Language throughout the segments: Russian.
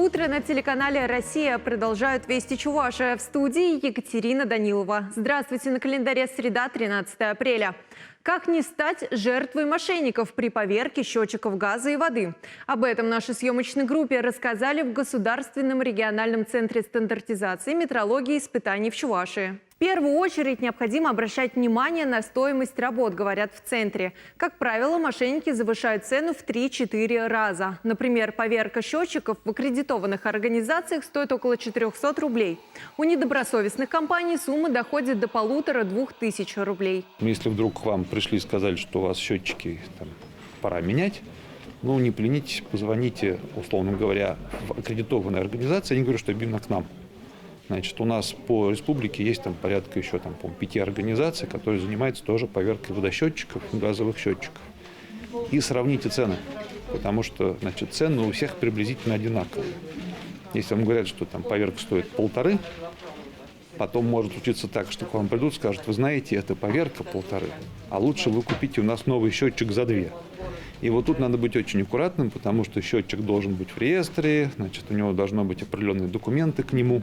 утро на телеканале «Россия». Продолжают «Вести Чувашия». В студии Екатерина Данилова. Здравствуйте, на календаре среда, 13 апреля. Как не стать жертвой мошенников при поверке счетчиков газа и воды? Об этом нашей съемочной группе рассказали в Государственном региональном центре стандартизации, метрологии и испытаний в Чувашии. В первую очередь необходимо обращать внимание на стоимость работ, говорят в центре. Как правило, мошенники завышают цену в 3-4 раза. Например, поверка счетчиков в аккредитованных организациях стоит около 400 рублей. У недобросовестных компаний сумма доходит до 1500-2000 рублей. Если вдруг к вам пришли и сказали, что у вас счетчики пора менять, не поленитесь, позвоните, условно говоря, в аккредитованные организации. Они говорят, что именно к нам. Значит, у нас по республике есть порядка еще 5 организаций, которые занимаются тоже поверкой водосчетчиков и газовых счетчиков. И сравните цены, потому что цены у всех приблизительно одинаковые. Если вам говорят, что поверка стоит 1500, потом может случиться так, что к вам придут и скажут: вы знаете, это поверка 1500, а лучше вы купите у нас новый счетчик за 2. И вот тут надо быть очень аккуратным, потому что счетчик должен быть в реестре, у него должны быть определенные документы к нему.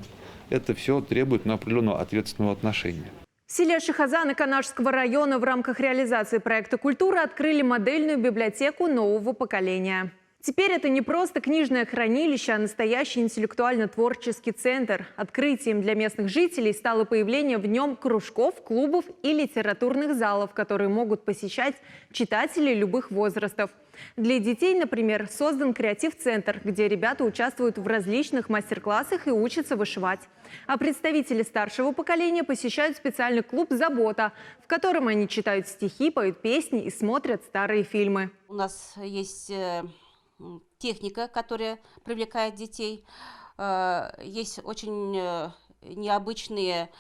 Это все требует определенного ответственного отношения. В селе Шихазаны Канашского района в рамках реализации проекта «Культура» открыли модельную библиотеку нового поколения. Теперь это не просто книжное хранилище, а настоящий интеллектуально-творческий центр. Открытием для местных жителей стало появление в нем кружков, клубов и литературных залов, которые могут посещать читатели любых возрастов. Для детей, например, создан креатив-центр, где ребята участвуют в различных мастер-классах и учатся вышивать. А представители старшего поколения посещают специальный клуб «Забота», в котором они читают стихи, поют песни и смотрят старые фильмы. У нас есть техника, которая привлекает детей. Есть очень необычные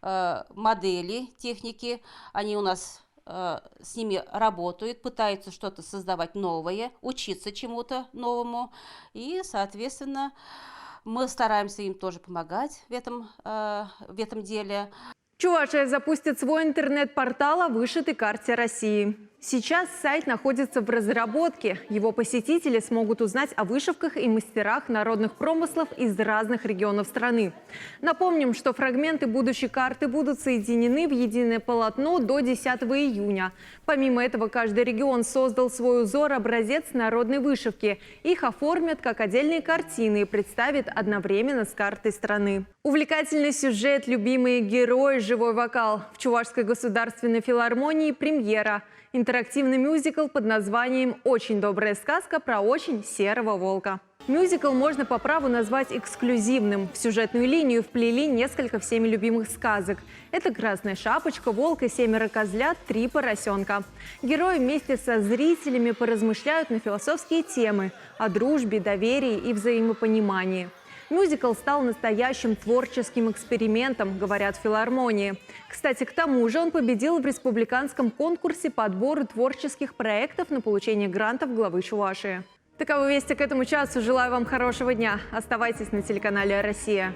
модели техники. Они у нас с ними работают, пытаются что-то создавать новое, учиться чему-то новому. И, соответственно, мы стараемся им тоже помогать в этом деле. Чувашия запустит свой интернет-портал о вышитой карте России. Сейчас сайт находится в разработке. Его посетители смогут узнать о вышивках и мастерах народных промыслов из разных регионов страны. Напомним, что фрагменты будущей карты будут соединены в единое полотно до 10 июня. Помимо этого, каждый регион создал свой узор-образец народной вышивки. Их оформят как отдельные картины и представят одновременно с картой страны. Увлекательный сюжет, любимые герои, живой вокал. В Чувашской государственной филармонии премьера. Интерактивный мюзикл под названием «Очень добрая сказка про очень серого волка». Мюзикл можно по праву назвать эксклюзивным. В сюжетную линию вплели несколько всеми любимых сказок. Это «Красная шапочка», «Волк и 7 козлят», «3 поросенка». Герои вместе со зрителями поразмышляют на философские темы о дружбе, доверии и взаимопонимании. Мюзикл стал настоящим творческим экспериментом, говорят в филармонии. Кстати, к тому же он победил в республиканском конкурсе по отбору творческих проектов на получение грантов главы Чувашии. Таковы вести к этому часу. Желаю вам хорошего дня. Оставайтесь на телеканале «Россия».